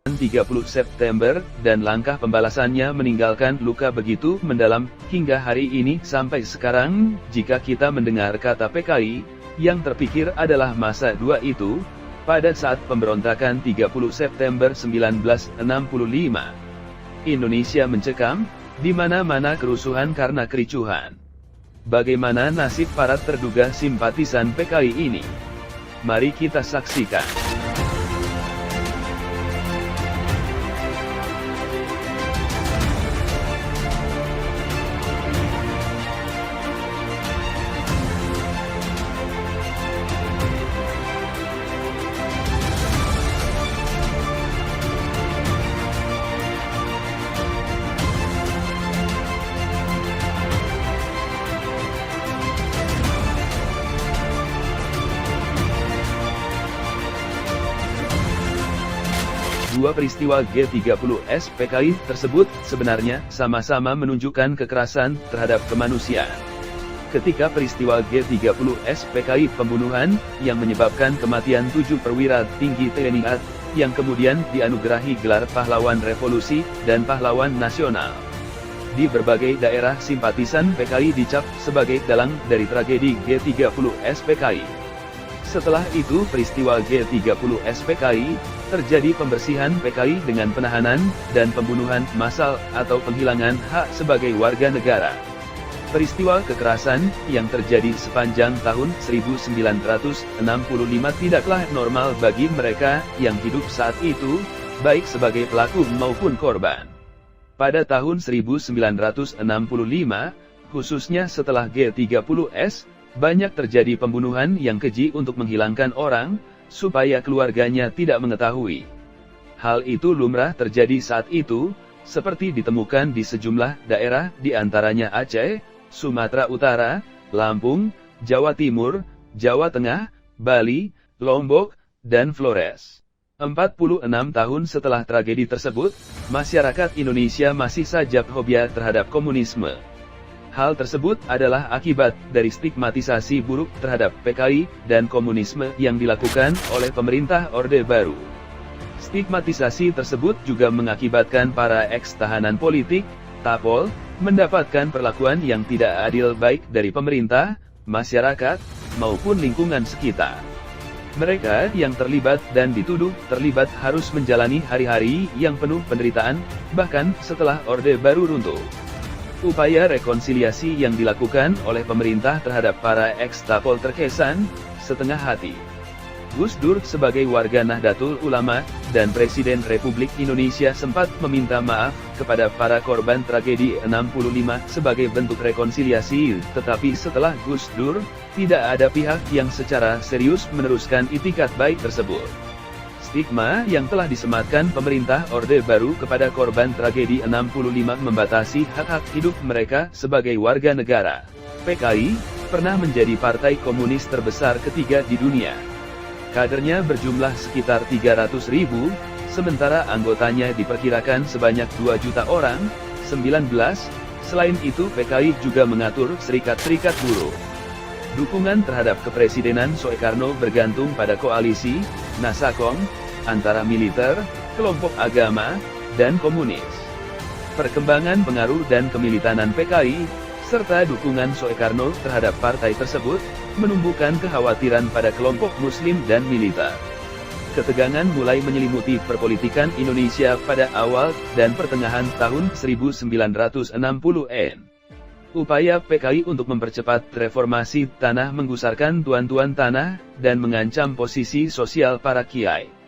30 September, dan langkah pembalasannya meninggalkan luka begitu mendalam, hingga hari ini sampai sekarang, jika kita mendengar kata PKI, yang terpikir adalah masa 2 itu, pada saat pemberontakan 30 September 1965. Indonesia mencekam, di mana-mana kerusuhan karena kericuhan. Bagaimana nasib para terduga simpatisan PKI ini? Mari kita saksikan. Dua peristiwa G30S PKI tersebut sebenarnya sama-sama menunjukkan kekerasan terhadap kemanusiaan. Ketika peristiwa G30S PKI pembunuhan yang menyebabkan kematian 7 perwira tinggi TNI AD, yang kemudian dianugerahi gelar pahlawan revolusi dan pahlawan nasional. Di berbagai daerah simpatisan PKI dicap sebagai dalang dari tragedi G30S PKI. Setelah itu peristiwa G30S PKI, terjadi pembersihan PKI dengan penahanan, dan pembunuhan massal atau penghilangan hak sebagai warga negara. Peristiwa kekerasan, yang terjadi sepanjang tahun 1965 tidaklah normal bagi mereka yang hidup saat itu, baik sebagai pelaku maupun korban. Pada tahun 1965, khususnya setelah G30S, banyak terjadi pembunuhan yang keji untuk menghilangkan orang, supaya keluarganya tidak mengetahui. Hal itu lumrah terjadi saat itu, seperti ditemukan di sejumlah daerah di antaranya Aceh, Sumatera Utara, Lampung, Jawa Timur, Jawa Tengah, Bali, Lombok, dan Flores. 46 tahun setelah tragedi tersebut, masyarakat Indonesia masih saja fobia terhadap komunisme. Hal tersebut adalah akibat dari stigmatisasi buruk terhadap PKI dan komunisme yang dilakukan oleh pemerintah Orde Baru. Stigmatisasi tersebut juga mengakibatkan para eks-tahanan politik, Tapol, mendapatkan perlakuan yang tidak adil baik dari pemerintah, masyarakat, maupun lingkungan sekitar. Mereka yang terlibat dan dituduh terlibat harus menjalani hari-hari yang penuh penderitaan, bahkan setelah Orde Baru runtuh. Upaya rekonsiliasi yang dilakukan oleh pemerintah terhadap para eks-Tapol terkesan setengah hati. Gus Dur sebagai warga Nahdlatul Ulama dan Presiden Republik Indonesia sempat meminta maaf kepada para korban tragedi 65 sebagai bentuk rekonsiliasi, tetapi setelah Gus Dur, tidak ada pihak yang secara serius meneruskan itikat baik tersebut. Stigma yang telah disematkan pemerintah Orde Baru kepada korban tragedi 65 membatasi hak-hak hidup mereka sebagai warga negara. PKI pernah menjadi partai komunis terbesar ketiga di dunia. Kadernya berjumlah sekitar 300.000, sementara anggotanya diperkirakan sebanyak 2 juta orang. 19. Selain itu PKI juga mengatur serikat-serikat buruh. Dukungan terhadap kepresidenan Soekarno bergantung pada koalisi, Nasakong, antara militer, kelompok agama, dan komunis. Perkembangan pengaruh dan kemilitanan PKI, serta dukungan Soekarno terhadap partai tersebut, menumbuhkan kekhawatiran pada kelompok muslim dan militer. Ketegangan mulai menyelimuti perpolitikan Indonesia pada awal dan pertengahan tahun 1960-an. Upaya PKI untuk mempercepat reformasi tanah menggusarkan tuan-tuan tanah, dan mengancam posisi sosial para kiai.